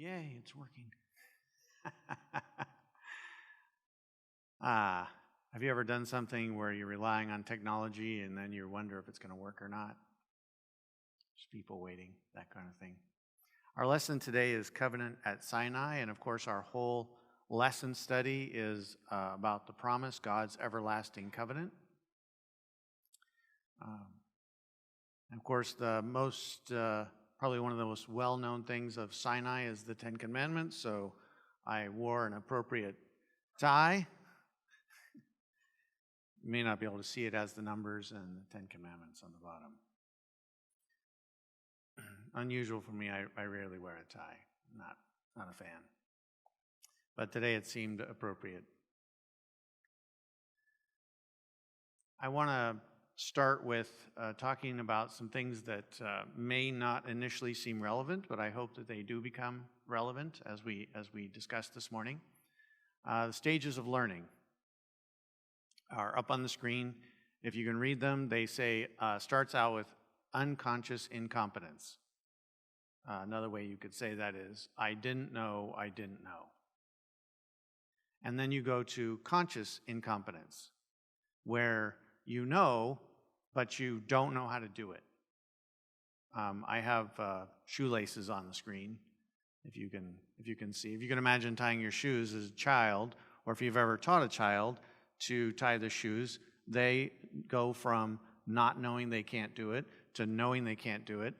Yay, it's working. Have you ever done something where you're relying on technology and then you wonder if it's going to work or not? There's people waiting, that kind of thing. Our lesson today is Covenant at Sinai, and of course our whole lesson study is about the promise, God's everlasting covenant. And of course the most, probably one of the most well-known things of Sinai is the Ten Commandments, so I wore an appropriate tie. You may not be able to see it as the numbers and the Ten Commandments on the bottom. Unusual for me, I rarely wear a tie. Not a fan. But today it seemed appropriate. I want to start with talking about some things that may not initially seem relevant, but I hope that they do become relevant as we discuss this morning. The stages of learning are up on the screen. If you can read them, they say, starts out with unconscious incompetence. Another way you could say that is, I didn't know. And then you go to conscious incompetence, where you know, but you don't know how to do it. I have shoelaces on the screen, if you can see. If you can imagine tying your shoes as a child, or if you've ever taught a child to tie the shoes, they go from not knowing they can't do it to knowing they can't do it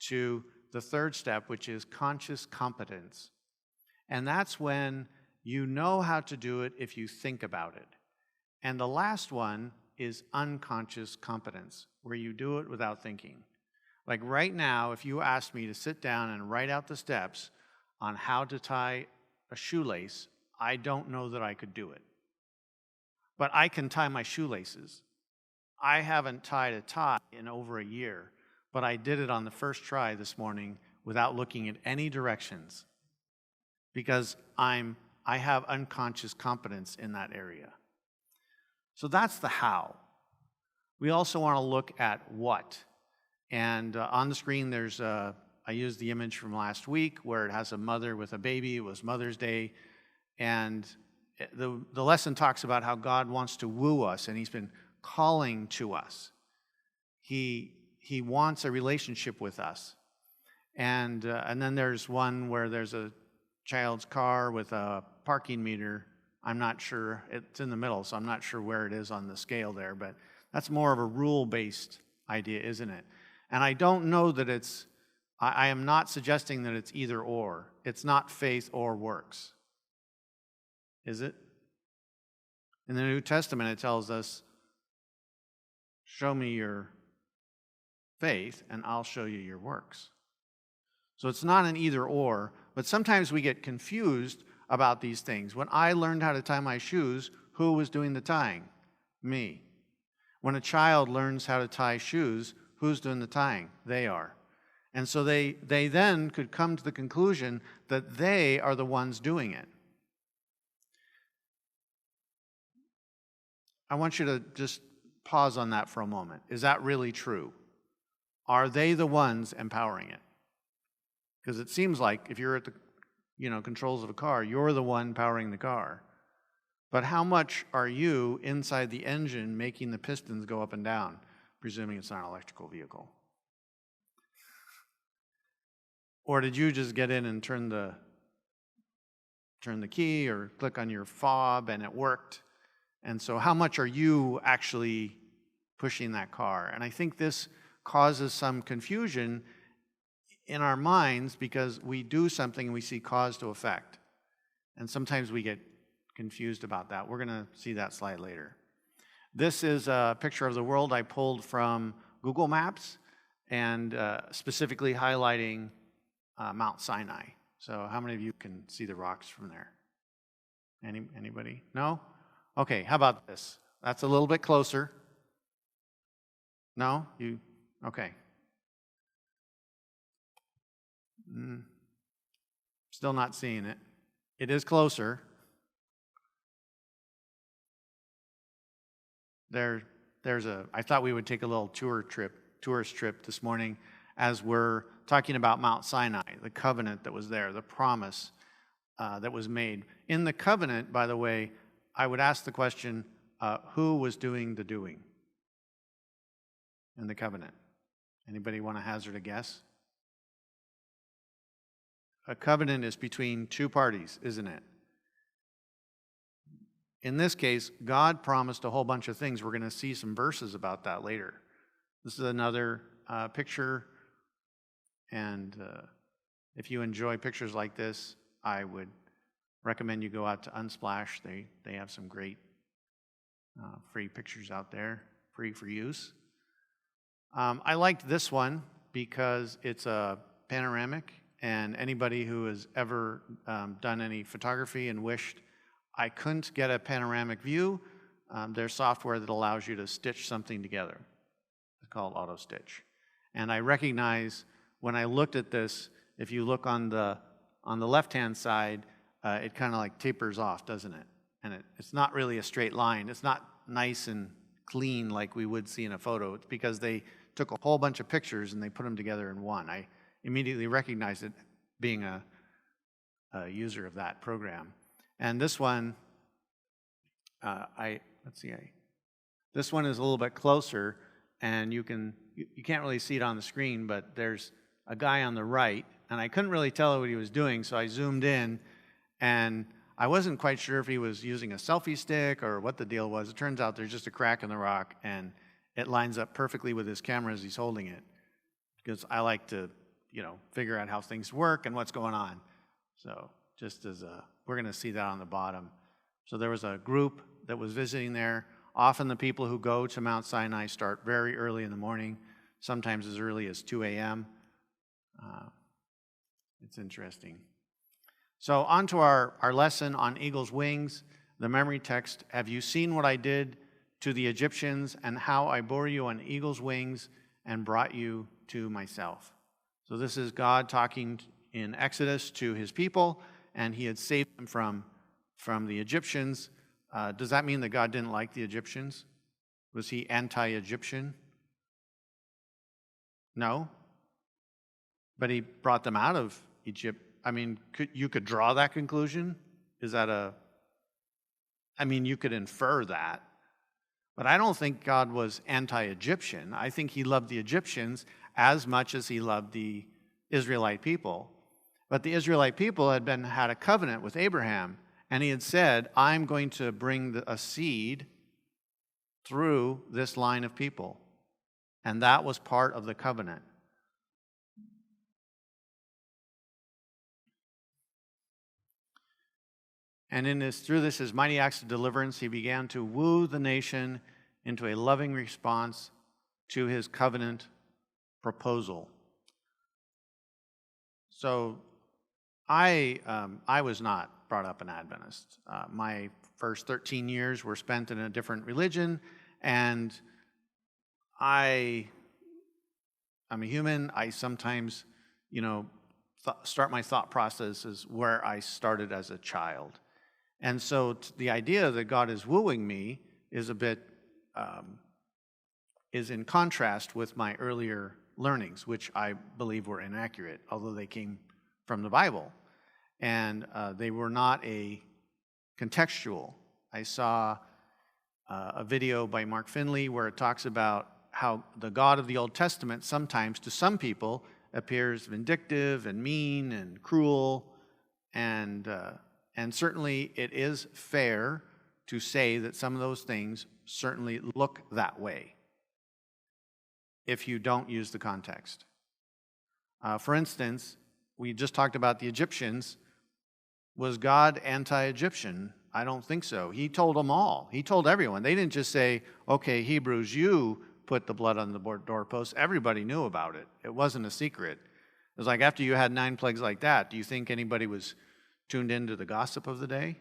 to the third step, which is conscious competence. And that's when you know how to do it if you think about it. And the last one is unconscious competence, where you do it without thinking. Like right now, if you asked me to sit down and write out the steps on how to tie a shoelace, I don't know that I could do it. But I can tie my shoelaces. I haven't tied a tie in over a year, but I did it on the first try this morning without looking at any directions, because I have unconscious competence in that area. So that's the how. We also want to look at what. And on the screen there's I used the image from last week where it has a mother with a baby. It was Mother's Day. And the lesson talks about how God wants to woo us, and he's been calling to us. He wants a relationship with us. And then there's one where there's a child's car with a parking meter. I'm not sure, it's in the middle, so I'm not sure where it is on the scale there, but that's more of a rule-based idea, isn't it? And I don't know that I am not suggesting that it's either or. It's not faith or works. Is it? In the New Testament, it tells us, show me your faith and I'll show you your works. So it's not an either or, but sometimes we get confused about these things. When I learned how to tie my shoes, who was doing the tying? Me. When a child learns how to tie shoes, who's doing the tying? They are. And so they then could come to the conclusion that they are the ones doing it. I want you to just pause on that for a moment. Is that really true? Are they the ones empowering it? Because it seems like if you're at the controls of a car, you're the one powering the car. But how much are you inside the engine making the pistons go up and down, presuming it's not an electrical vehicle? Or did you just get in and turn the key or click on your fob and it worked? And so how much are you actually pushing that car? And I think this causes some confusion in our minds because we do something and we see cause to effect. And sometimes we get confused about that. We're going to see that slide later. This is a picture of the world I pulled from Google Maps and specifically highlighting Mount Sinai. So how many of you can see the rocks from there? Anybody? No? Okay, how about this? That's a little bit closer. No? Okay. Still not seeing it. It is closer. I thought we would take a little tourist trip this morning as we're talking about Mount Sinai, the covenant that was there, the promise that was made. In the covenant, by the way, I would ask the question, who was doing the doing in the covenant? Anybody want to hazard a guess? A covenant is between two parties, isn't it? In this case, God promised a whole bunch of things. We're going to see some verses about that later. This is another picture, and if you enjoy pictures like this, I would recommend you go out to Unsplash. They have some great free pictures out there, free for use. I liked this one because it's a panoramic, and anybody who has ever done any photography and wished I couldn't get a panoramic view, there's software that allows you to stitch something together. It's called Auto Stitch. And I recognize when I looked at this, if you look on the left-hand side, it kind of like tapers off, doesn't it? And it's not really a straight line. It's not nice and clean like we would see in a photo. It's because they took a whole bunch of pictures and they put them together in one. I immediately recognized it being a user of that program. And this one, this one is a little bit closer, and you can't really see it on the screen, but there's a guy on the right, and I couldn't really tell what he was doing, so I zoomed in, and I wasn't quite sure if he was using a selfie stick or what the deal was. It turns out there's just a crack in the rock, and it lines up perfectly with his camera as he's holding it, because I like to, figure out how things work and what's going on. So just as we're going to see that on the bottom. So there was a group that was visiting there. Often the people who go to Mount Sinai start very early in the morning, sometimes as early as 2 a.m. It's interesting. So on to our lesson on eagle's wings, the memory text. Have you seen what I did to the Egyptians and how I bore you on eagle's wings and brought you to myself? So this is God talking in Exodus to his people, and he had saved them from the Egyptians. Does that mean that God didn't like the Egyptians? Was he anti-Egyptian? No. But he brought them out of Egypt. I mean, you could draw that conclusion? Is that you could infer that. But I don't think God was anti-Egyptian. I think he loved the Egyptians as much as he loved the Israelite people. But the Israelite people had a covenant with Abraham, and he had said, I'm going to bring a seed through this line of people. And that was part of the covenant. And through his mighty acts of deliverance, he began to woo the nation into a loving response to his covenant proposal. So I was not brought up an Adventist. My first 13 years were spent in a different religion, and I'm a human. I sometimes, start my thought processes where I started as a child. And so the idea that God is wooing me is a bit, is in contrast with my earlier learnings, which I believe were inaccurate, although they came from the Bible. And they were not contextual. I saw a video by Mark Finley where it talks about how the God of the Old Testament sometimes, to some people, appears vindictive and mean and cruel, and certainly it is fair to say that some of those things certainly look that way if you don't use the context. For instance, we just talked about the Egyptians. Was God anti-Egyptian? I don't think so. He told them all. He told everyone. They didn't just say, okay, Hebrews, you put the blood on the doorpost. Everybody knew about it. It wasn't a secret. It was like after you had 9 plagues like that, do you think anybody was tuned into the gossip of the day?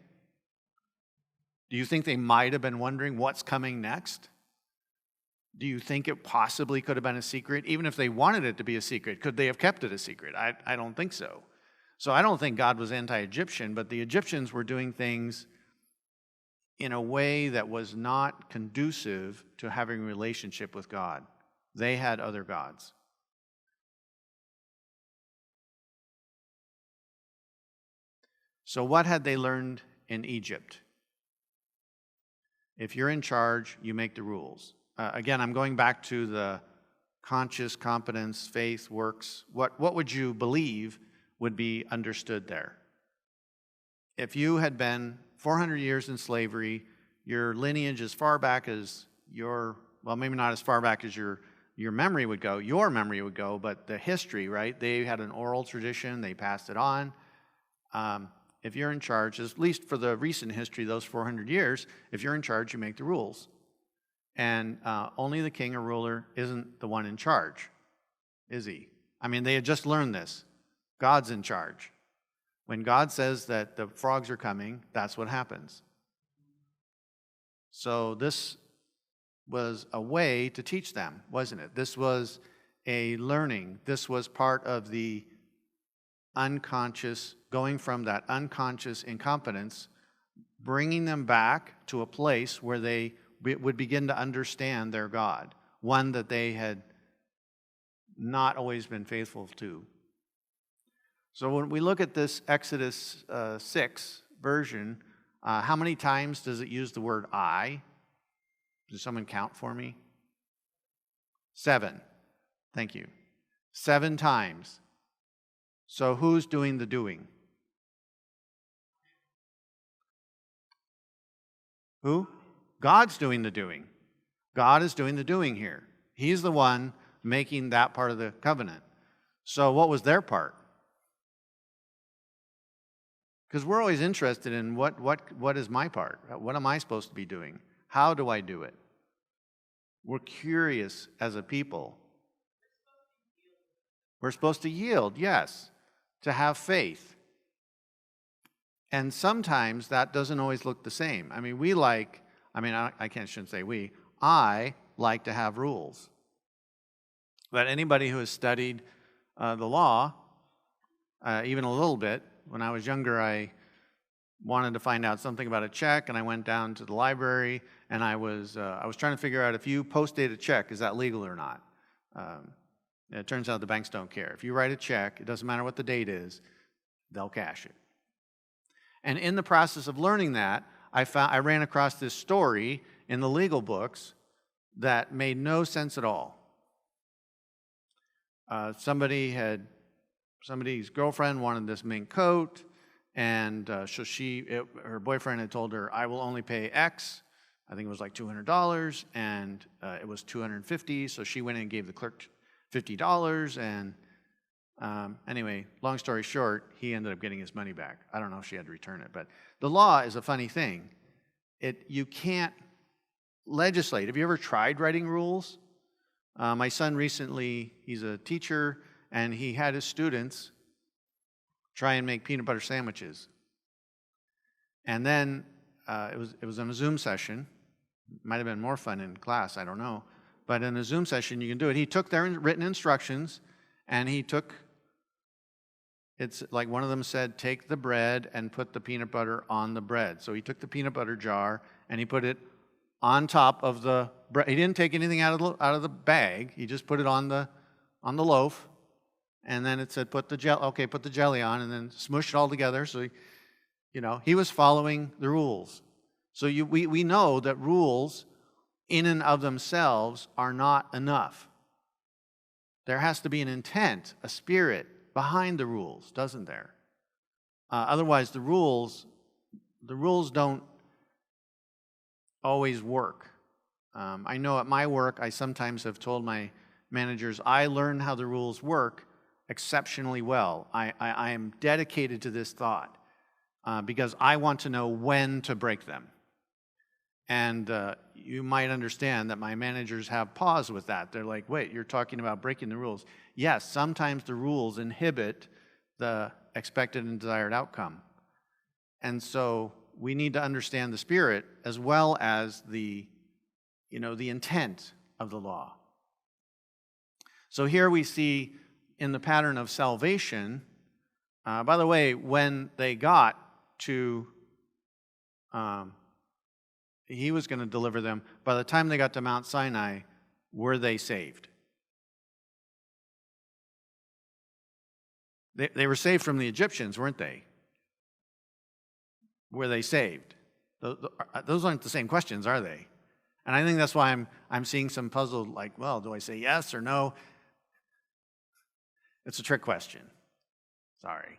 Do you think they might have been wondering what's coming next? Do you think it possibly could have been a secret? Even if they wanted it to be a secret, could they have kept it a secret? I don't think so. So I don't think God was anti-Egyptian, but the Egyptians were doing things in a way that was not conducive to having a relationship with God. They had other gods. So what had they learned in Egypt? If you're in charge, you make the rules. Again, I'm going back to the conscious, competence, faith, works. What would you believe would be understood there? If you had been 400 years in slavery, your lineage as far back as well, maybe not as far back as your memory would go, but the history, right? They had an oral tradition, they passed it on. If you're in charge, at least for the recent history, those 400 years, if you're in charge, you make the rules. And only the king or ruler isn't the one in charge, is he? I mean, they had just learned this. God's in charge. When God says that the frogs are coming, that's what happens. So this was a way to teach them, wasn't it? This was a learning. This was part of the unconscious, going from that unconscious incompetence, bringing them back to a place where they would begin to understand their God, one that they had not always been faithful to. So when we look at this Exodus 6 version, how many times does it use the word I? Does someone count for me? 7. Thank you. 7 times. So who's doing the doing? Who? God's doing the doing. God is doing the doing here. He's the one making that part of the covenant. So what was their part? Because we're always interested in what is my part? What am I supposed to be doing? How do I do it? We're curious as a people. We're supposed to yield, yes, to have faith. And sometimes that doesn't always look the same. I mean, shouldn't say we. I like to have rules. But anybody who has studied the law, even a little bit, when I was younger, I wanted to find out something about a check, and I went down to the library, and I was trying to figure out if you post-date a check, is that legal or not? It turns out the banks don't care. If you write a check, it doesn't matter what the date is, they'll cash it. And in the process of learning that, I ran across this story in the legal books that made no sense at all. Somebody's girlfriend wanted this mink coat, and so her boyfriend had told her, I will only pay X. I think it was like $200, and it was $250, so she went in and gave the clerk $50, and anyway, long story short, he ended up getting his money back. I don't know if she had to return it, but the law is a funny thing. You can't legislate. Have you ever tried writing rules? My son recently, he's a teacher, and he had his students try and make peanut butter sandwiches. And then it was in a Zoom session. Might have been more fun in class, I don't know. But in a Zoom session, you can do it. He took their written instructions, and it's like one of them said, take the bread and put the peanut butter on the bread. So he took the peanut butter jar, and he put it on top of the bread. He didn't take anything out of the bag. He just put it on the loaf. And then it said, put the jelly on, and then smush it all together. So, he was following the rules. So we know that rules in and of themselves are not enough. There has to be an intent, a spirit behind the rules, doesn't there? Otherwise, the rules don't always work. I know at my work, I sometimes have told my managers, I learn how the rules work exceptionally well. I am dedicated to this thought because I want to know when to break them. And you might understand that my managers have pause with that. They're like, wait, you're talking about breaking the rules. Yes, sometimes the rules inhibit the expected and desired outcome. And so we need to understand the spirit as well as the intent of the law. So here we see in the pattern of salvation, by the way, when they got to, he was going to deliver them, by the time they got to Mount Sinai, were they saved? They were saved from the Egyptians, weren't they? Were they saved? Those aren't the same questions, are they? And I think that's why I'm seeing some puzzled, like, well, do I say yes or no? It's a trick question. Sorry.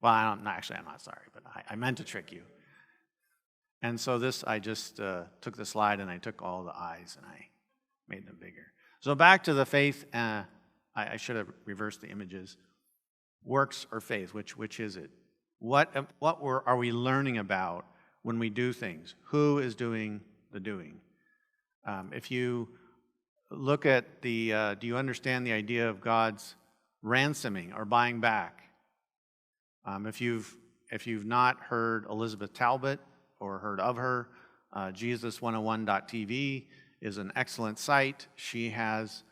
Well, I'm not sorry, but I meant to trick you. And so I just took the slide and I took all the I's and I made them bigger. So back to the faith. I should have reversed the images. Works or faith, which is it? What are we learning about when we do things? Who is doing the doing? If you look at do you understand the idea of God's ransoming or buying back? If you've not heard Elizabeth Talbot or heard of her, Jesus101.tv is an excellent site. She has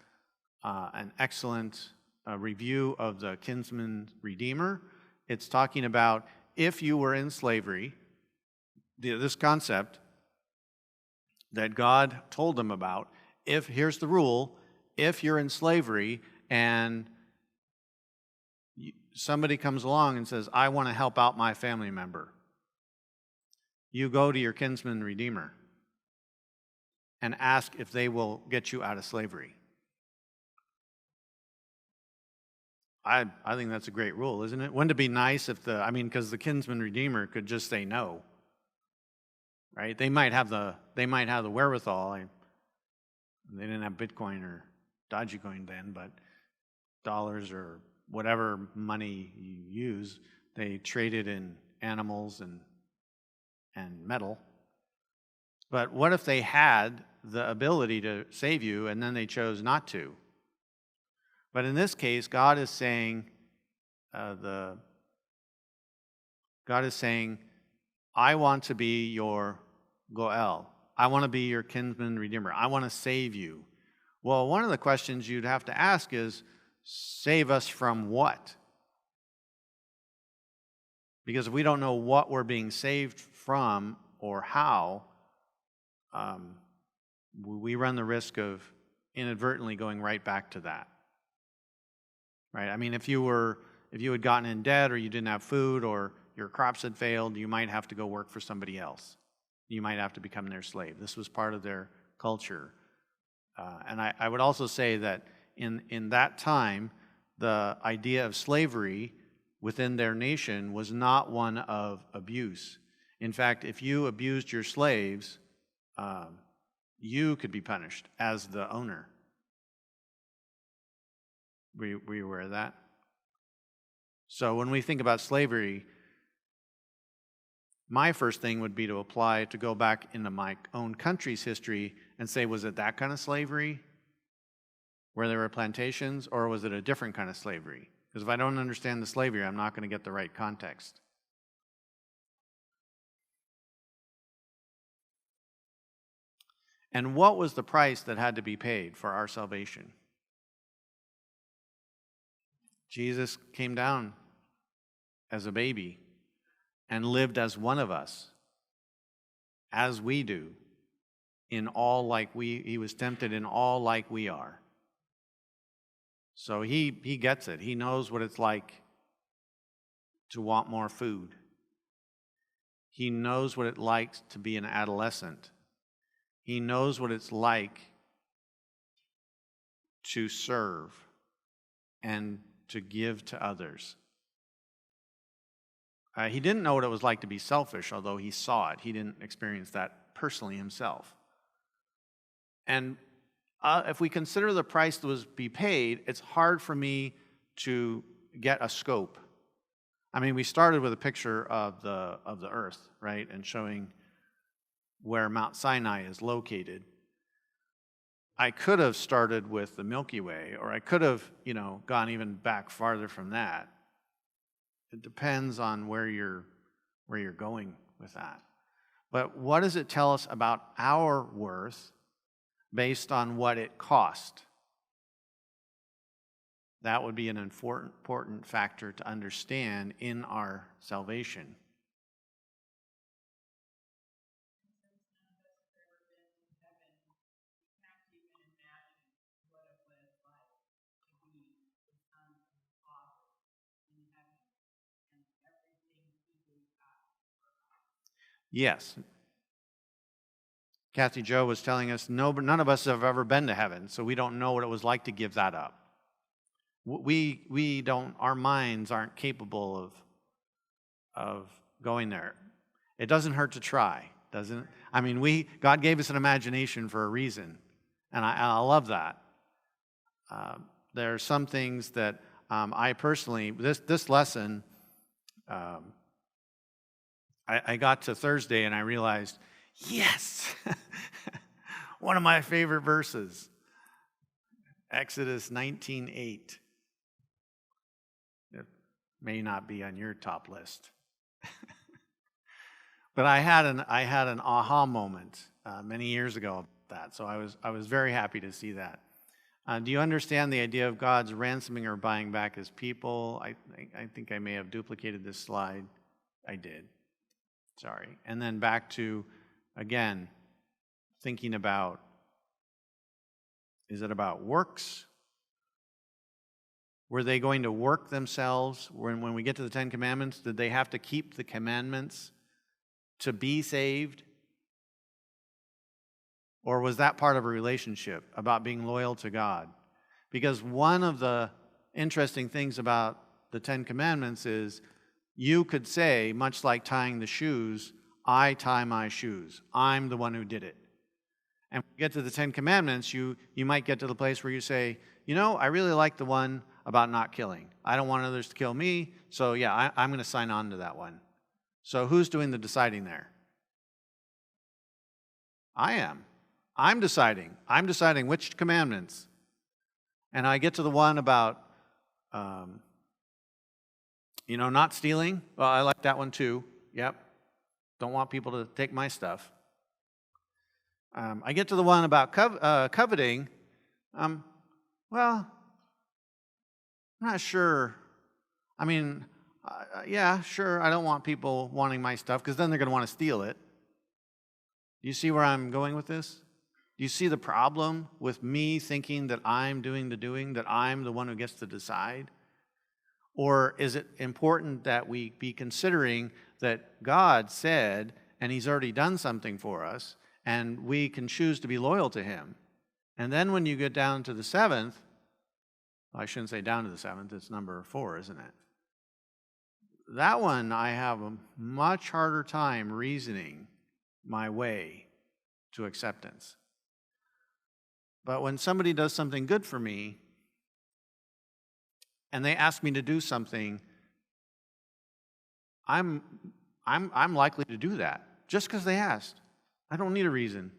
an excellent review of the kinsman redeemer. It's talking about if you were in slavery, this concept that God told them about. Here's the rule: if you're in slavery and somebody comes along and says, I want to help out my family member, you go to your kinsman redeemer and ask if they will get you out of slavery. I think that's a great rule, isn't it? Wouldn't it be nice if because the kinsman redeemer could just say no, right? They might have the wherewithal. They didn't have Bitcoin or Dogecoin then, but dollars or whatever money you use, they traded in animals and metal. But what if they had the ability to save you and then they chose not to? But in this case, God is saying, I want to be your Goel. I want to be your kinsman redeemer. I want to save you. Well, one of the questions you'd have to ask is, save us from what? Because if we don't know what we're being saved from or how, we run the risk of inadvertently going right back to that. Right? I mean, if you had gotten in debt or you didn't have food or your crops had failed, you might have to go work for somebody else. You might have to become their slave. This was part of their culture. And I would also say that in that time, the idea of slavery within their nation was not one of abuse. In fact, if you abused your slaves, you could be punished as the owner. Were you aware of that? So when we think about slavery, my first thing would be to go back into my own country's history and say, was it that kind of slavery where there were plantations, or was it a different kind of slavery? Because if I don't understand the slavery, I'm not going to get the right context. And what was the price that had to be paid for our salvation? Jesus came down as a baby and lived as one of us, as we do, he was tempted in all like we are. So he gets it. He knows what it's like to want more food. He knows what it's like to be an adolescent. He knows what it's like to serve and to give to others. He didn't know what it was like to be selfish, although he saw it. He didn't experience that personally himself. And if we consider the price that was be paid, it's hard for me to get a scope. I mean, we started with a picture of the earth, right, and showing where Mount Sinai is located. I could have started with the Milky Way, or I could have, gone even back farther from that. It depends on where you're going with that. But what does it tell us about our worth based on what it cost? That would be an important factor to understand in our salvation. Yes. Kathy Jo was telling us, no, but none of us have ever been to heaven, so we don't know what it was like to give that up. We don't, our minds aren't capable of going there. It doesn't hurt to try, doesn't it? I mean, God gave us an imagination for a reason, and I love that. There are some things that I personally, this lesson, I got to Thursday and I realized, yes, one of my favorite verses, Exodus 19:8. It may not be on your top list, but I had an aha moment many years ago about that, so I was very happy to see that. Do you understand the idea of God's ransoming or buying back his people? I think I may have duplicated this slide. I did. Sorry. And then back to, again, thinking about, is it about works? Were they going to work themselves? When we get to the Ten Commandments, did they have to keep the commandments to be saved? Or was that part of a relationship about being loyal to God? Because one of the interesting things about the Ten Commandments is you could say, much like tying the shoes, I tie my shoes. I'm the one who did it. And when you get to the Ten Commandments, you might get to the place where you say, you know, I really like the one about not killing. I don't want others to kill me, so yeah, I'm going to sign on to that one. So who's doing the deciding there? I am. I'm deciding. I'm deciding which commandments. And I get to the one about, not stealing. Well, I like that one too. Yep. Don't want people to take my stuff. I get to the one about coveting. Well, I'm not sure. I mean, yeah, sure, I don't want people wanting my stuff because then they're going to want to steal it. Do you see where I'm going with this? Do you see the problem with me thinking that I'm doing the doing, that I'm the one who gets to decide? Or is it important that we be considering that God said, and he's already done something for us, and we can choose to be loyal to him? And then when you get down to the seventh, well, I shouldn't say down to the seventh, it's number 4, isn't it? That one I have a much harder time reasoning my way to acceptance. But when somebody does something good for me, and they ask me to do something, I'm likely to do that just because they asked. I don't need a reason.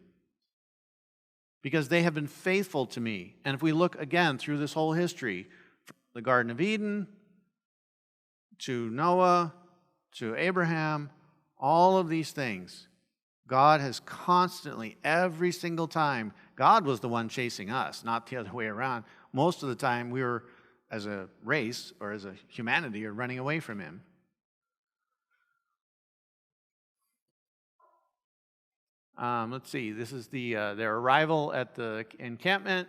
Because they have been faithful to me. And if we look again through this whole history, from the Garden of Eden, to Noah, to Abraham, all of these things, God has constantly, every single time, God was the one chasing us, not the other way around. Most of the time we were, as a race or as a humanity, are running away from him. Let's see, this is their arrival at the encampment,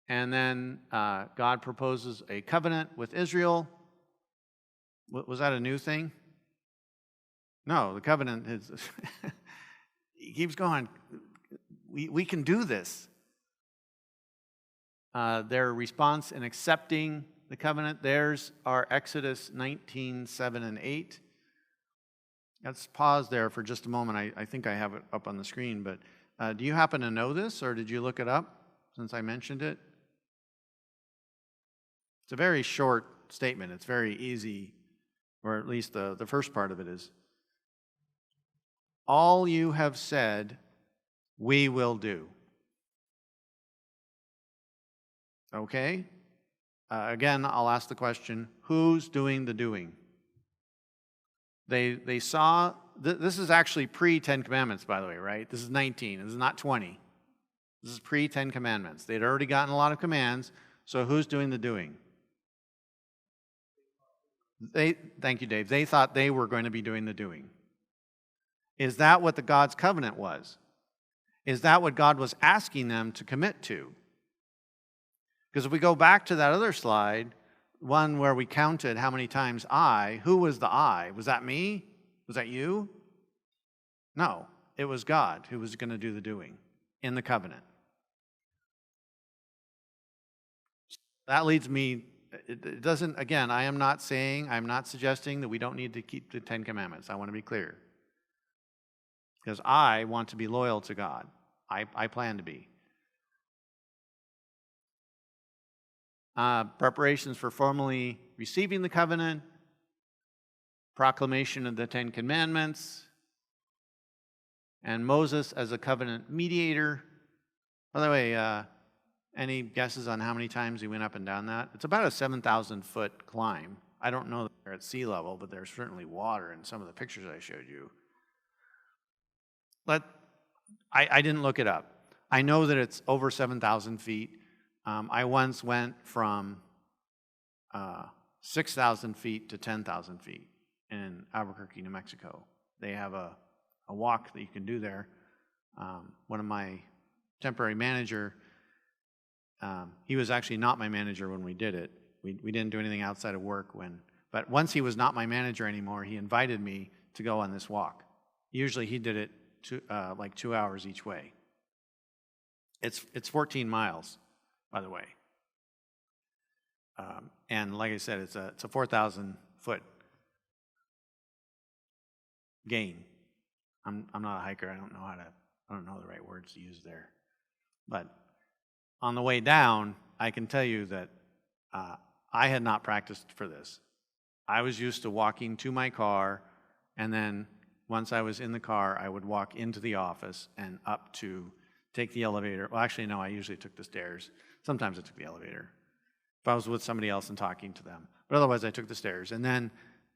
and then God proposes a covenant with Israel. Was that a new thing? No, the covenant is, he keeps going, we can do this. Their response in accepting the covenant, there's our Exodus 19:7 and 8. Let's pause there for just a moment. I think I have it up on the screen, but do you happen to know this, or did you look it up since I mentioned it? It's a very short statement. It's very easy, or at least the first part of it is. All you have said, we will do. Okay? Again, I'll ask the question, who's doing the doing? They saw, this is actually pre-10 Commandments, by the way, right? This is 19, this is not 20. This is pre-10 Commandments. They'd already gotten a lot of commands, so who's doing the doing? Thank you, Dave. They thought they were going to be doing the doing. Is that what the God's covenant was? Is that what God was asking them to commit to? Because if we go back to that other slide, one where we counted how many times who was the I? Was that me? Was that you? No, it was God who was going to do the doing in the covenant. That leads me, it doesn't, again, I'm not suggesting that we don't need to keep the Ten Commandments. I want to be clear. Because I want to be loyal to God. I plan to be. Preparations for formally receiving the covenant, proclamation of the Ten Commandments, and Moses as a covenant mediator. By the way, any guesses on how many times he went up and down that? It's about a 7,000-foot climb. I don't know that they're at sea level, but there's certainly water in some of the pictures I showed you. But I didn't look it up. I know that it's over 7,000 feet. I once went from 6,000 feet to 10,000 feet in Albuquerque, New Mexico. They have a walk that you can do there. One of my temporary manager, he was actually not my manager when we did it. We didn't do anything outside of work but once he was not my manager anymore, he invited me to go on this walk. Usually he did it like 2 hours each way. It's 14 miles, by the way. And like I said, it's a 4,000-foot gain. I'm not a hiker. I don't know the right words to use there. But on the way down, I can tell you that I had not practiced for this. I was used to walking to my car, and then once I was in the car, I would walk into the office and up to take the elevator. Well, actually, no, I usually took the stairs. Sometimes I took the elevator if I was with somebody else and talking to them. But otherwise, I took the stairs. And then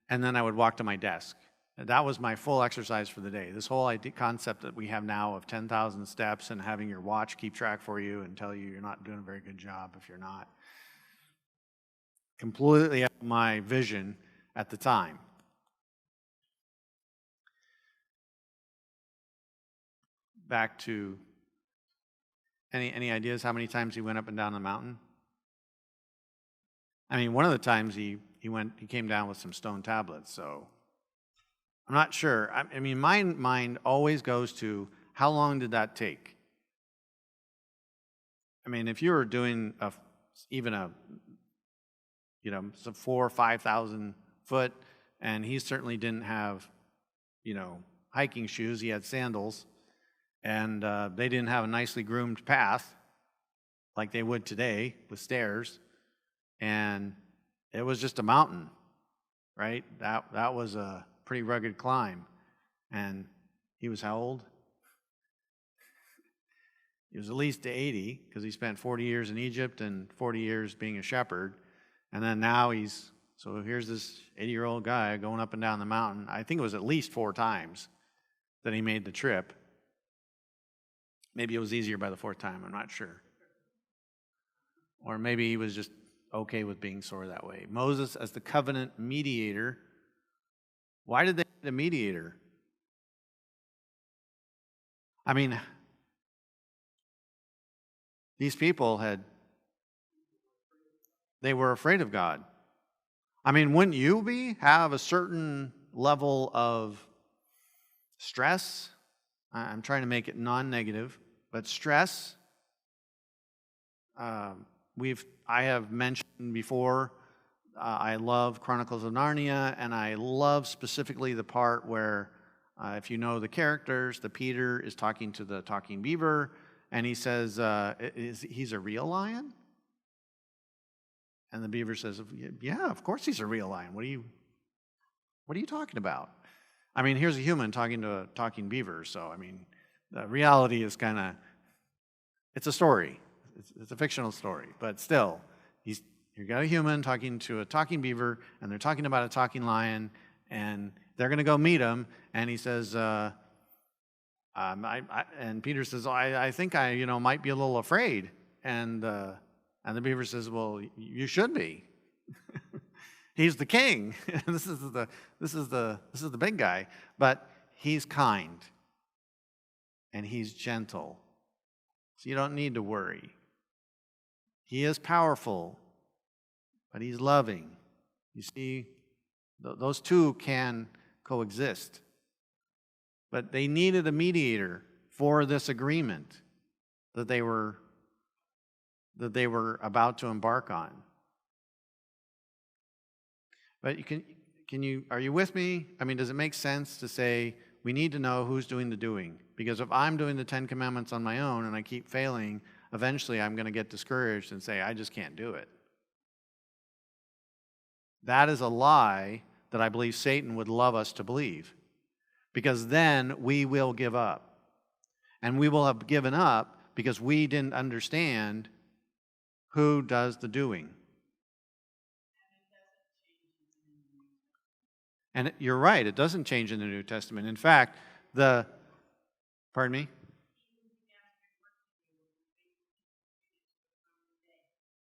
I would walk to my desk. That was my full exercise for the day. This whole concept that we have now of 10,000 steps and having your watch keep track for you and tell you you're not doing a very good job if you're not. Completely out of my vision at the time. Back to any ideas how many times he went up and down the mountain? I mean, one of the times he came down with some stone tablets, so I'm not sure. I mean, my mind always goes to how long did that take? I mean, if you were doing even a 4,000 or 5,000 foot, and he certainly didn't have hiking shoes. He had sandals. And they didn't have a nicely groomed path like they would today with stairs. And it was just a mountain, right? That was a pretty rugged climb. And he was how old? He was at least 80 because he spent 40 years in Egypt and 40 years being a shepherd. And then now so here's this 80-year-old guy going up and down the mountain. I think it was at least 4 times that he made the trip. Maybe it was easier by the 4th time, I'm not sure. Or maybe he was just okay with being sore that way. Moses as the covenant mediator. Why did they need a mediator? I mean, these people they were afraid of God. I mean, wouldn't you have a certain level of stress? I'm trying to make it non-negative. But stress, I have mentioned before, I love Chronicles of Narnia, and I love specifically the part where, if you know the characters, the Peter is talking to the talking beaver, and he says, he's a real lion? And the beaver says, yeah, of course he's a real lion. What are you talking about? I mean, here's a human talking to a talking beaver, so I mean, the reality is it's a story. It's a fictional story, but still, you got a human talking to a talking beaver, and they're talking about a talking lion, and they're going to go meet him, and he says, and Peter says, I think I might be a little afraid, and the beaver says, well, you should be. He's the king. This is the big guy, but he's kind. And he's gentle. So you don't need to worry. He is powerful, but he's loving. You see, those two can coexist. But they needed a mediator for this agreement that they were about to embark on. But are you with me? I mean, does it make sense to say we need to know who's doing the doing? Because if I'm doing the 10 Commandments on my own and I keep failing, eventually I'm going to get discouraged and say, I just can't do it. That is a lie that I believe Satan would love us to believe. Because then we will give up. And we will have given up because we didn't understand who does the doing. And you're right, it doesn't change in the New Testament. In fact, pardon me?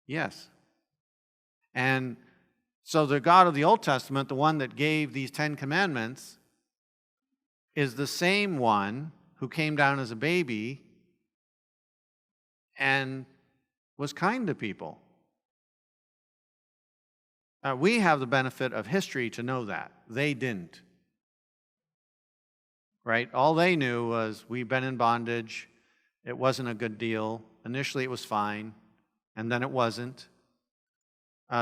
Yes. And so the God of the Old Testament, the one that gave these 10 Commandments, is the same one who came down as a baby and was kind to people. We have the benefit of history to know that. They didn't. Right? All they knew was we've been in bondage. It wasn't a good deal. Initially it was fine, and then it wasn't.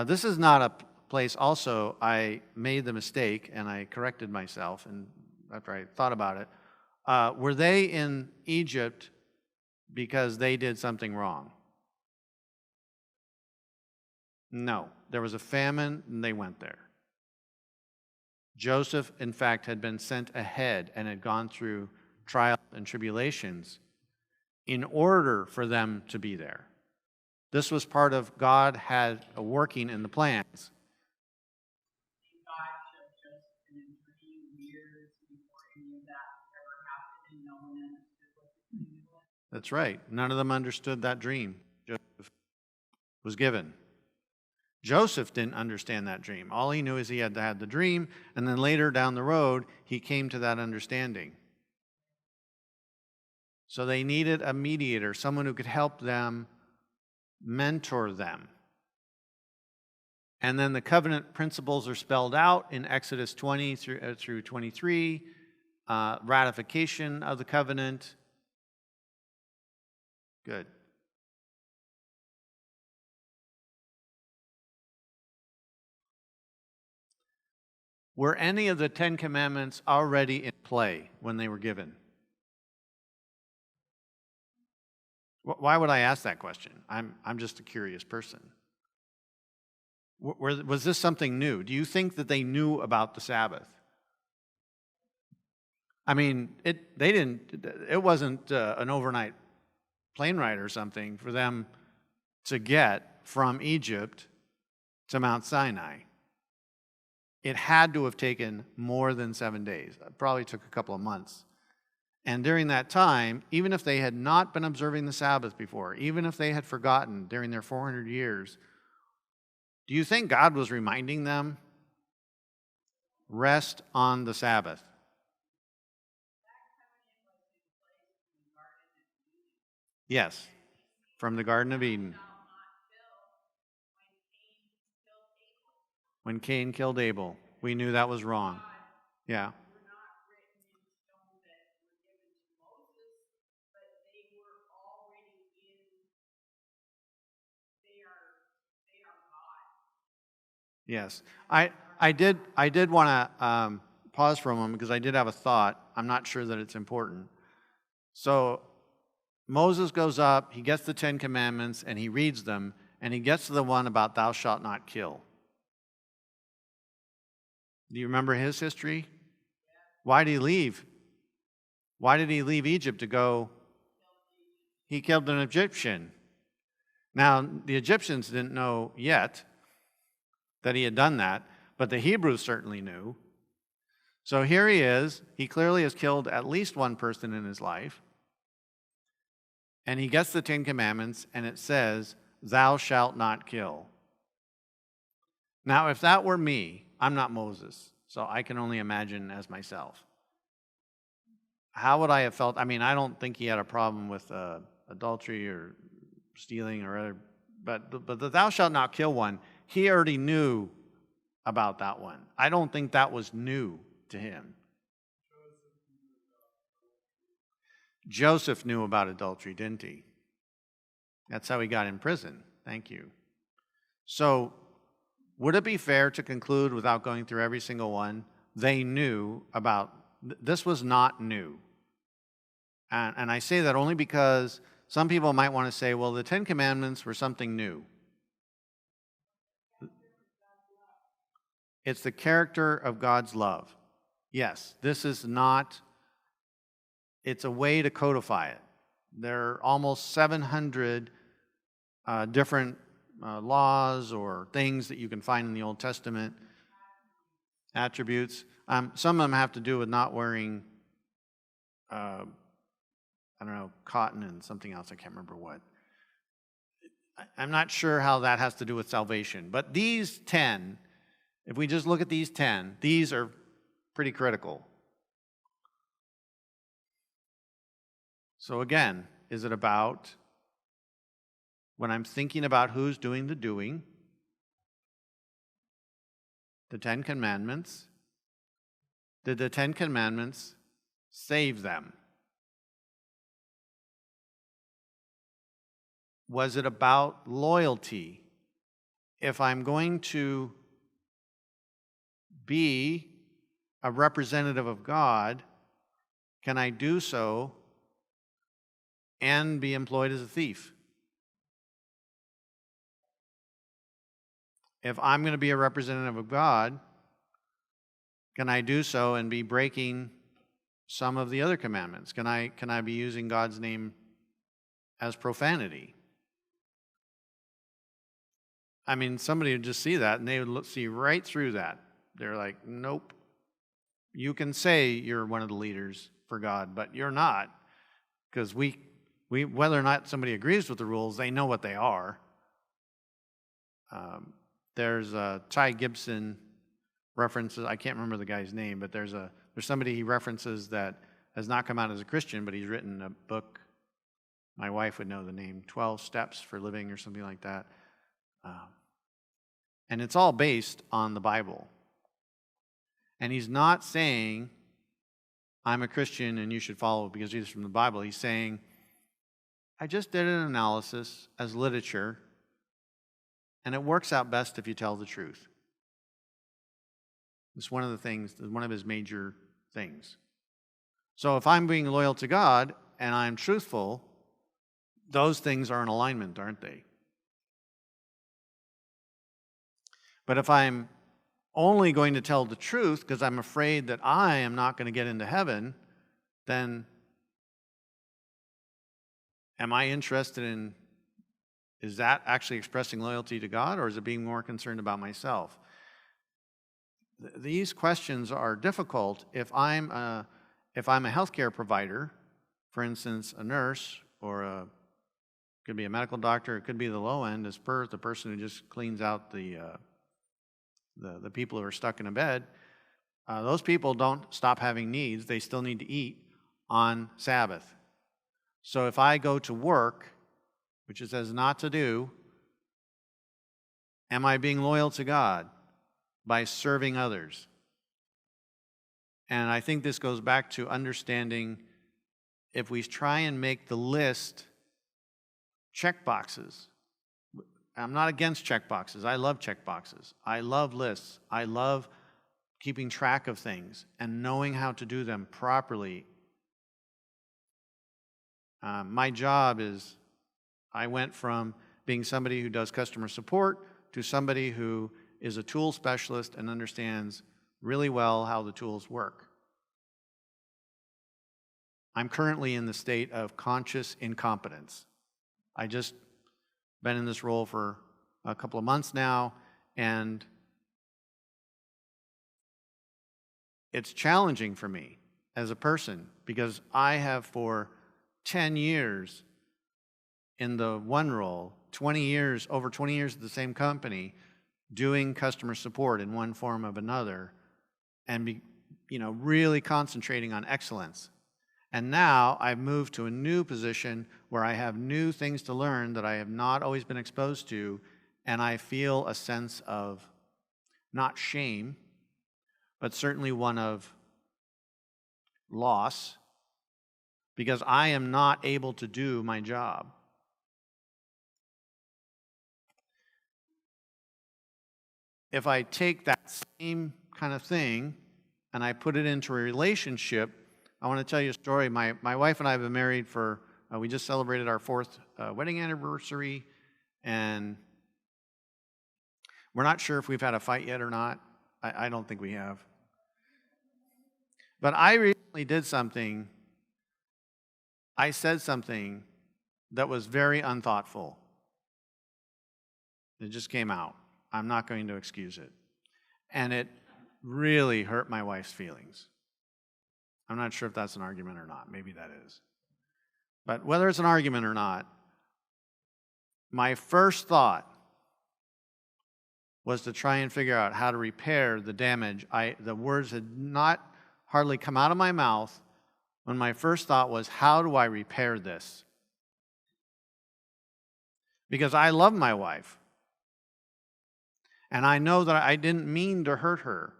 This is not a place also I made the mistake, and I corrected myself, and after I thought about it. Were they in Egypt because they did something wrong? No. There was a famine, and they went there. Joseph, in fact, had been sent ahead and had gone through trials and tribulations in order for them to be there. This was part of God had a working in the plans. That's right. None of them understood that dream Joseph was given. Joseph didn't understand that dream. All he knew is he had had the dream, and then later down the road, he came to that understanding. So they needed a mediator, someone who could help them, mentor them. And then the covenant principles are spelled out in Exodus 20 through 23, ratification of the covenant. Good. Were any of the 10 Commandments already in play when they were given? Why would I ask that question? I'm just a curious person. Was this something new? Do you think that they knew about the Sabbath? I mean, it wasn't an overnight plane ride or something for them to get from Egypt to Mount Sinai. It had to have taken more than 7 days. It probably took a couple of months. And during that time, even if they had not been observing the Sabbath before, even if they had forgotten during their 400 years, do you think God was reminding them? Rest on the Sabbath. Yes, from the Garden of Eden. When Cain killed Abel, we knew that was wrong. Yeah. Yes. I did want to pause for a moment because I did have a thought. I'm not sure that it's important. So Moses goes up, he gets the 10 Commandments, and he reads them, and he gets to the one about thou shalt not kill. Do you remember his history? Why did he leave? Why did he leave Egypt to go? He killed an Egyptian. Now, the Egyptians didn't know yet that he had done that, but the Hebrews certainly knew. So here he is. He clearly has killed at least one person in his life. And he gets the 10 Commandments, and it says, thou shalt not kill. Now, if that were me, I'm not Moses, so I can only imagine as myself. How would I have felt? I mean, I don't think he had a problem with adultery or stealing or other, but the thou shalt not kill one, he already knew about that one. I don't think that was new to him. Joseph knew about adultery, didn't he? That's how he got in prison. Thank you. So, would it be fair to conclude, without going through every single one, they knew about, this was not new. And I say that only because some people might want to say, well, the Ten Commandments were something new. It's the character of God's love. Yes, this is not, it's a way to codify it. There are almost 700 different laws or things that you can find in the Old Testament, attributes. Some of them have to do with not wearing, cotton and something else. I can't remember what. I'm not sure how that has to do with salvation. But these 10, if we just look at these 10, these are pretty critical. So again, is it about, when I'm thinking about who's doing the doing, the Ten Commandments, did the Ten Commandments save them? Was it about loyalty? If I'm going to be a representative of God, can I do so and be employed as a thief? If I'm going to be a representative of God, can I do so and be breaking some of the other commandments? Can I be using God's name as profanity? I mean, somebody would just see that and they would see right through that. They're like, nope. You can say you're one of the leaders for God, but you're not. Because we whether or not somebody agrees with the rules, they know what they are. There's Ty Gibson references, I can't remember the guy's name, but there's somebody he references that has not come out as a Christian, but he's written a book, my wife would know the name, 12 Steps for Living or something like that. And it's all based on the Bible. And he's not saying, I'm a Christian and you should follow it because he's from the Bible. He's saying, I just did an analysis as literature, and it works out best if you tell the truth. It's one of the things, one of his major things. So if I'm being loyal to God and I'm truthful, those things are in alignment, aren't they? But if I'm only going to tell the truth because I'm afraid that I am not going to get into heaven, then am I interested in, is that actually expressing loyalty to God, or is it being more concerned about myself? These questions are difficult if I'm a healthcare provider, for instance, a nurse, or could be a medical doctor, it could be the low end, as per the person who just cleans out the people who are stuck in a bed. Those people don't stop having needs. They still need to eat on Sabbath. So if I go to work, which it says not to do, am I being loyal to God by serving others? And I think this goes back to understanding, if we try and make the list check boxes. I'm not against check boxes. I love check boxes. I love lists. I love keeping track of things and knowing how to do them properly. My job is, I went from being somebody who does customer support to somebody who is a tool specialist and understands really well how the tools work. I'm currently in the state of conscious incompetence. I just been in this role for a couple of months now, and it's challenging for me as a person because I have for 10 years in the one role, over 20 years at the same company, doing customer support in one form or another, and really concentrating on excellence. And now I've moved to a new position where I have new things to learn that I have not always been exposed to, and I feel a sense of, not shame, but certainly one of loss, because I am not able to do my job. If I take that same kind of thing and I put it into a relationship, I want to tell you a story. My wife and I have been married for, we just celebrated our 4th wedding anniversary, and we're not sure if we've had a fight yet or not. I don't think we have. But I recently did something, I said something that was very unthoughtful. It just came out. I'm not going to excuse it. And it really hurt my wife's feelings. I'm not sure if that's an argument or not. Maybe that is. But whether it's an argument or not, my first thought was to try and figure out how to repair the damage. The words had not hardly come out of my mouth when my first thought was, how do I repair this? Because I love my wife. And I know that I didn't mean to hurt her.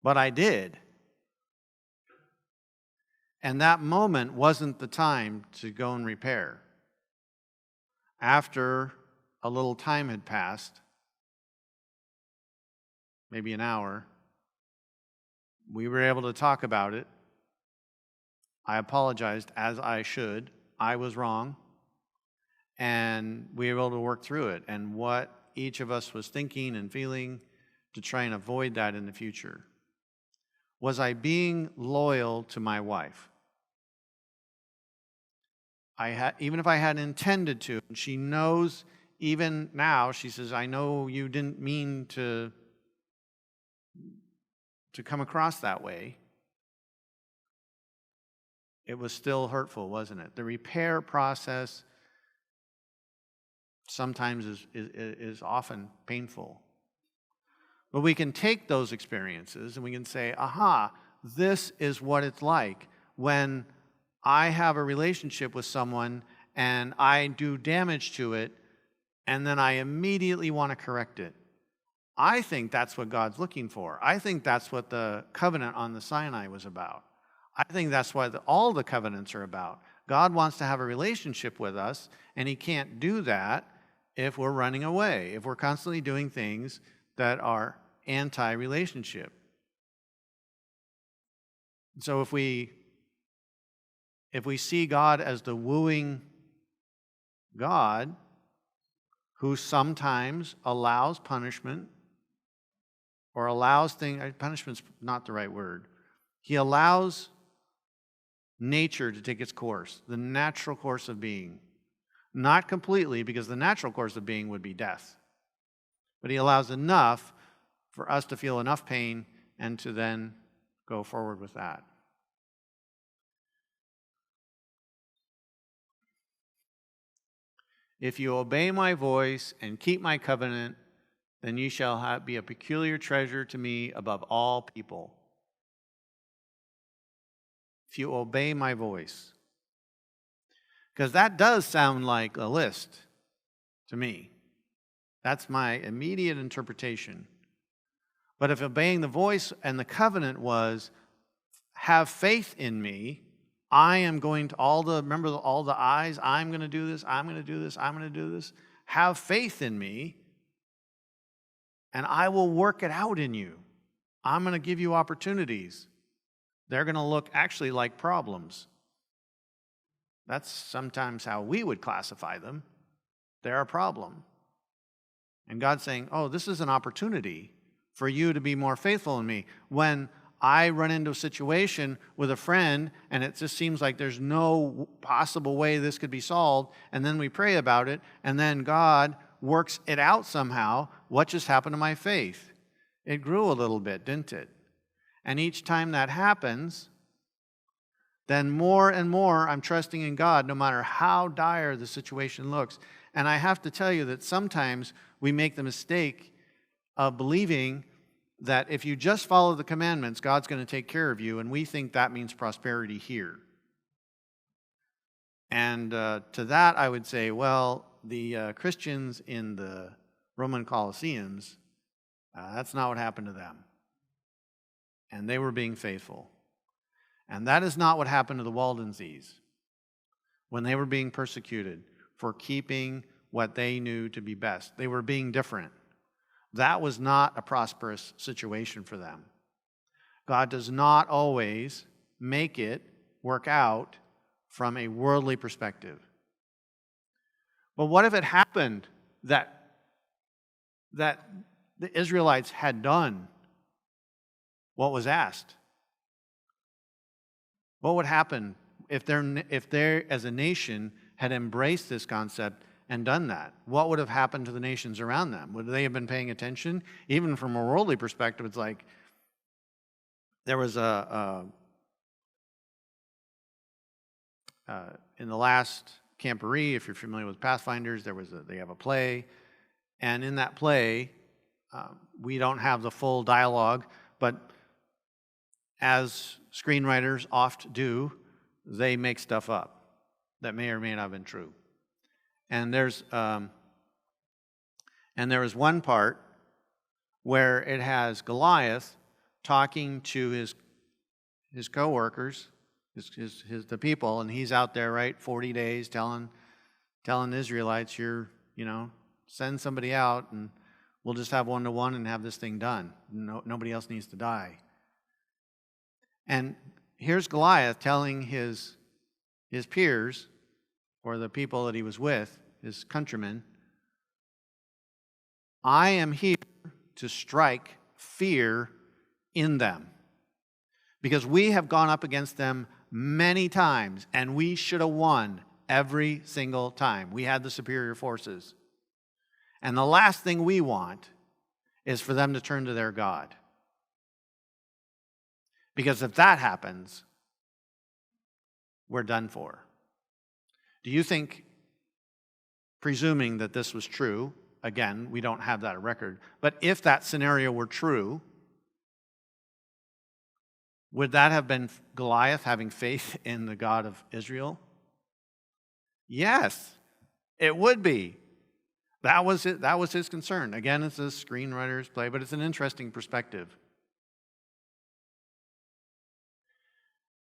But I did. And that moment wasn't the time to go and repair. After a little time had passed, maybe an hour, we were able to talk about it. I apologized, as I should. I was wrong. And we were able to work through it. And what each of us was thinking and feeling to try and avoid that in the future. Was I being loyal to my wife? Even if I hadn't intended to, and she knows even now, she says, I know you didn't mean to come across that way. It was still hurtful, wasn't it? The repair process sometimes is often painful. But we can take those experiences and we can say, aha, this is what it's like when I have a relationship with someone and I do damage to it, and then I immediately want to correct it. I think that's what God's looking for. I think that's what the covenant on the Sinai was about. I think that's what all the covenants are about. God wants to have a relationship with us, and He can't do that if we're running away, if we're constantly doing things that are anti-relationship. So if we see God as the wooing God who sometimes allows punishment or allows things, punishment's not the right word. He allows nature to take its course, the natural course of being. Not completely, because the natural course of being would be death. But He allows enough for us to feel enough pain and to then go forward with that. If you obey my voice and keep my covenant, then you shall be a peculiar treasure to me above all people. If you obey my voice. Because that does sound like a list to me. That's my immediate interpretation. But if obeying the voice and the covenant was, have faith in me, I am going to remember all the I's, I'm going to do this, I'm going to do this, I'm going to do this. Have faith in me, and I will work it out in you. I'm going to give you opportunities. They're going to look actually like problems. That's sometimes how we would classify them. They're a problem. And God's saying, oh, this is an opportunity for you to be more faithful in me. When I run into a situation with a friend and it just seems like there's no possible way this could be solved, and then we pray about it, and then God works it out somehow, what just happened to my faith? It grew a little bit, didn't it? And each time that happens, then more and more I'm trusting in God, no matter how dire the situation looks. And I have to tell you that sometimes we make the mistake of believing that if you just follow the commandments, God's going to take care of you, and we think that means prosperity here. And to that I would say, well, the Christians in the Roman Colosseums, that's not what happened to them. And they were being faithful. And that is not what happened to the Waldenses when they were being persecuted for keeping what they knew to be best. They were being different. That was not a prosperous situation for them. God does not always make it work out from a worldly perspective. But what if it happened that the Israelites had done what was asked? What would happen if they as a nation had embraced this concept and done that? What would have happened to the nations around them? Would they have been paying attention? Even from a worldly perspective, it's like there was in the last Camporee, if you're familiar with Pathfinders, they have a play, and in that play, we don't have the full dialogue, but as screenwriters oft do, they make stuff up that may or may not have been true. And there is one part where it has Goliath talking to his co-workers, the people, and he's out there, right, 40 days telling the Israelites, send somebody out and we'll just have one-to-one and have this thing done. Nobody else needs to die. And here's Goliath telling his peers, or the people that he was with, his countrymen, I am here to strike fear in them, because we have gone up against them many times, and we should have won every single time. We had the superior forces. And the last thing we want is for them to turn to their God. Because if that happens, we're done for. Do you think, presuming that this was true, again, we don't have that record, but if that scenario were true, would that have been Goliath having faith in the God of Israel? Yes, it would be. That was it. That was his concern. Again, it's a screenwriter's play, but it's an interesting perspective.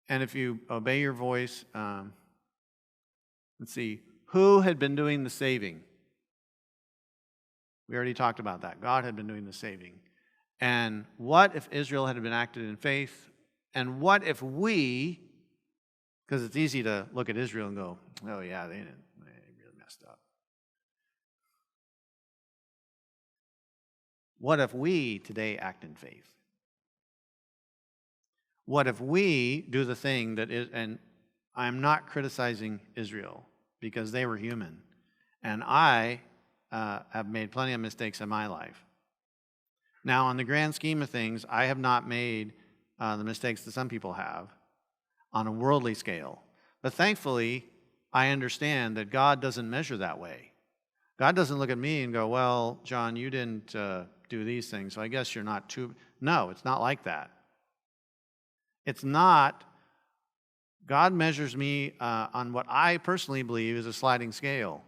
And if you obey your voice, let's see, who had been doing the saving? We already talked about that. God had been doing the saving. And what if Israel had been acted in faith? And what if we, because it's easy to look at Israel and go, oh yeah, they really messed up. What if we today act in faith? What if we do the thing that is, and I'm not criticizing Israel because they were human, and I have made plenty of mistakes in my life. Now, on the grand scheme of things, I have not made the mistakes that some people have on a worldly scale. But thankfully, I understand that God doesn't measure that way. God doesn't look at me and go, well, John, you didn't do these things, so I guess you're not too... No, it's not like that. It's not... God measures me on what I personally believe is a sliding scale.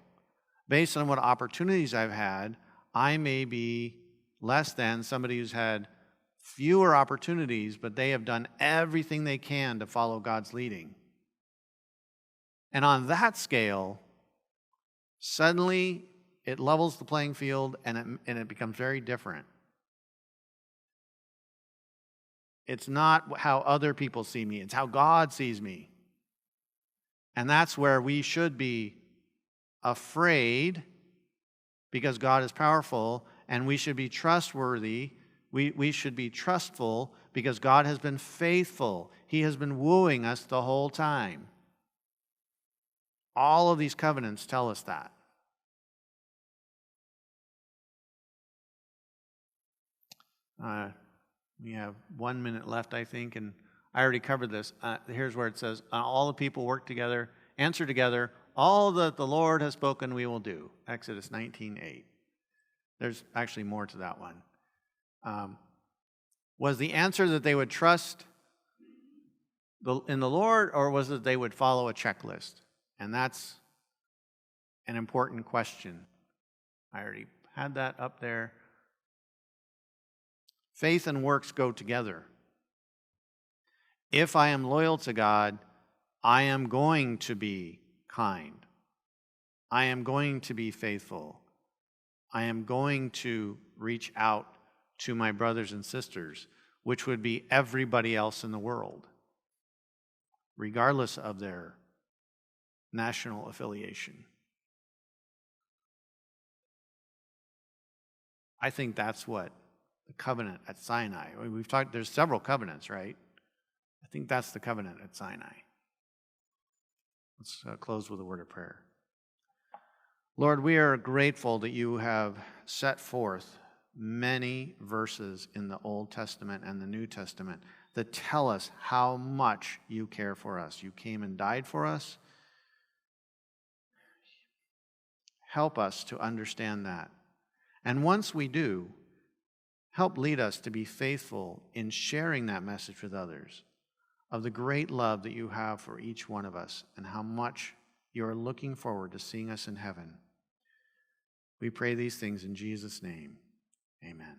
Based on what opportunities I've had, I may be less than somebody who's had fewer opportunities, but they have done everything they can to follow God's leading. And on that scale, suddenly it levels the playing field and it becomes very different. It's not how other people see me, it's how God sees me. And that's where we should be afraid, because God is powerful, and we should be trustworthy. We should be trustful because God has been faithful. He has been wooing us the whole time. All of these covenants tell us that. We have 1 minute left, I think, and I already covered this. Here's where it says, all the people work together, answer together, all that the Lord has spoken we will do. Exodus 19:8. There's actually more to that one. Was the answer that they would trust in the Lord, or was it they would follow a checklist? And that's an important question. I already had that up there. Faith and works go together. If I am loyal to God, I am going to be kind. I am going to be faithful. I am going to reach out to my brothers and sisters, which would be everybody else in the world, regardless of their national affiliation. I think that's what the covenant at Sinai, we've talked, there's several covenants, right? I think that's the covenant at Sinai. Let's close with a word of prayer. Lord, we are grateful that you have set forth many verses in the Old Testament and the New Testament that tell us how much you care for us. You came and died for us. Help us to understand that. And once we do, help lead us to be faithful in sharing that message with others of the great love that you have for each one of us and how much you are looking forward to seeing us in heaven. We pray these things in Jesus' name. Amen.